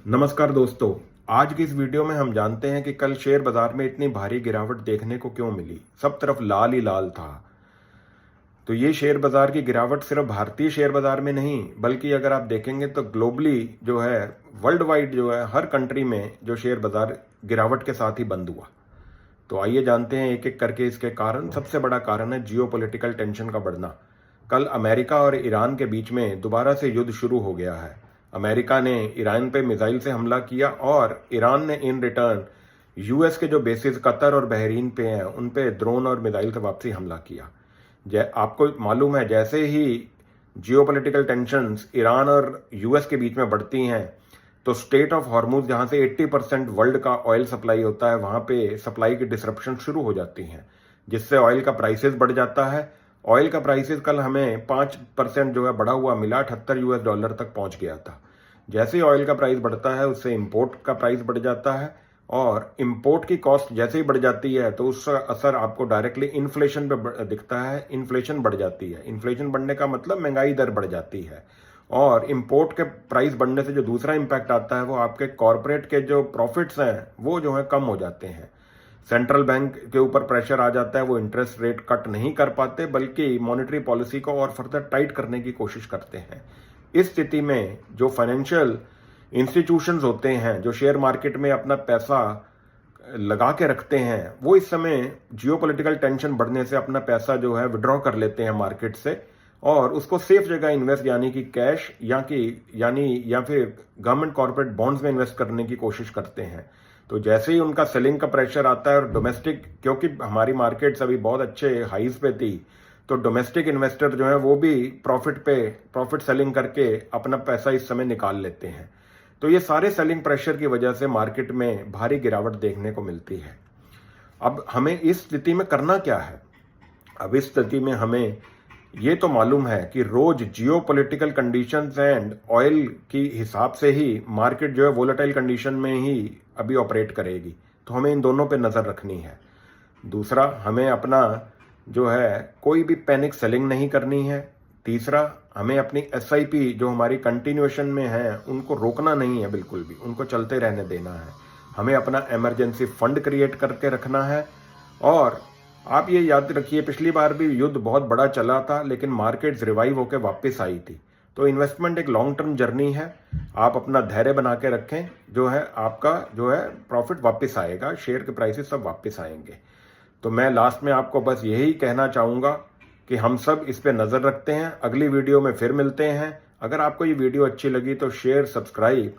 नमस्कार दोस्तों। आज की इस वीडियो में हम जानते हैं कि कल शेयर बाजार में इतनी भारी गिरावट देखने को क्यों मिली। सब तरफ लाल ही लाल था। तो ये शेयर बाजार की गिरावट सिर्फ भारतीय शेयर बाजार में नहीं, बल्कि अगर आप देखेंगे तो ग्लोबली जो है, वर्ल्ड वाइड जो है, हर कंट्री में जो शेयर बाजार गिरावट के साथ ही बंद हुआ। तो आइए जानते हैं एक एक करके इसके कारण। सबसे बड़ा कारण है जियोपॉलिटिकल टेंशन का बढ़ना। कल अमेरिका और ईरान के बीच में दोबारा से युद्ध शुरू हो गया है। अमेरिका ने ईरान पे मिसाइल से हमला किया और ईरान ने इन रिटर्न यूएस के जो बेसिस कतर और बहरीन पे हैं उन पे ड्रोन और मिसाइल से वापसी हमला किया। आपको मालूम है, जैसे ही जियोपॉलिटिकल टेंशंस ईरान और यूएस के बीच में बढ़ती हैं तो स्टेट ऑफ हॉर्मुज, जहां से 80% वर्ल्ड का ऑयल सप्लाई होता है, वहां पे सप्लाई की डिसरप्शन शुरू हो जाती हैं, जिससे ऑयल का प्राइसेस बढ़ जाता है। ऑयल का प्राइसेस कल हमें 5% जो है बढ़ा हुआ मिला, $78 तक पहुंच गया था। जैसे ही ऑयल का प्राइस बढ़ता है उससे इंपोर्ट का प्राइस बढ़ जाता है, और इंपोर्ट की कॉस्ट जैसे ही बढ़ जाती है तो उसका असर आपको डायरेक्टली इन्फ्लेशन पे दिखता है। इन्फ्लेशन बढ़ जाती है। इन्फ्लेशन बढ़ने का मतलब महंगाई दर बढ़ जाती है, और इंपोर्ट के प्राइस बढ़ने से जो दूसरा इंपैक्ट आता है वो आपके कॉर्पोरेट के जो प्रॉफिट्स हैं वो जो है कम हो जाते हैं। सेंट्रल बैंक के ऊपर प्रेशर आ जाता है, वो इंटरेस्ट रेट कट नहीं कर पाते बल्कि मॉनेटरी पॉलिसी को और फर्दर टाइट करने की कोशिश करते हैं। इस स्थिति में जो फाइनेंशियल इंस्टीट्यूशंस होते हैं, जो शेयर मार्केट में अपना पैसा लगा के रखते हैं, वो इस समय जियोपॉलिटिकल टेंशन बढ़ने से अपना पैसा जो है विड्रॉ कर लेते हैं मार्केट से, और उसको सेफ जगह इन्वेस्ट, यानी कि कैश या फिर गवर्नमेंट कॉर्पोरेट बॉन्ड्स में इन्वेस्ट करने की कोशिश करते हैं। तो जैसे ही उनका सेलिंग का प्रेशर आता है, और डोमेस्टिक, क्योंकि हमारी मार्केट्स अभी बहुत अच्छे हाइज पे थी, तो डोमेस्टिक इन्वेस्टर जो है वो भी प्रॉफिट सेलिंग करके अपना पैसा इस समय निकाल लेते हैं। तो ये सारे सेलिंग प्रेशर की वजह से मार्केट में भारी गिरावट देखने को मिलती है। अब हमें इस स्थिति में करना क्या है? अब इस स्थिति में हमें ये तो मालूम है कि रोज जियोपॉलिटिकल कंडीशंस एंड ऑयल की हिसाब से ही मार्केट जो है वोलेटाइल कंडीशन में ही अभी ऑपरेट करेगी। तो हमें इन दोनों पे नजर रखनी है। दूसरा, हमें अपना जो है कोई भी पैनिक सेलिंग नहीं करनी है। तीसरा, हमें अपनी एसआईपी जो हमारी कंटिन्यूएशन में है उनको रोकना नहीं है, बिल्कुल भी उनको चलते रहने देना है। हमें अपना इमरजेंसी फंड क्रिएट करके रखना है। और आप ये याद रखिए, पिछली बार भी युद्ध बहुत बड़ा चला था लेकिन मार्केट्स रिवाइव होकर वापस आई थी। तो इन्वेस्टमेंट एक लॉन्ग टर्म जर्नी है। आप अपना धैर्य बना के रखें, जो है आपका जो है प्रॉफिट वापस आएगा, शेयर के प्राइसेस सब वापस आएंगे। तो मैं लास्ट में आपको बस यही कहना चाहूँगा कि हम सब इस पे नज़र रखते हैं। अगली वीडियो में फिर मिलते हैं। अगर आपको ये वीडियो अच्छी लगी तो शेयर, सब्सक्राइब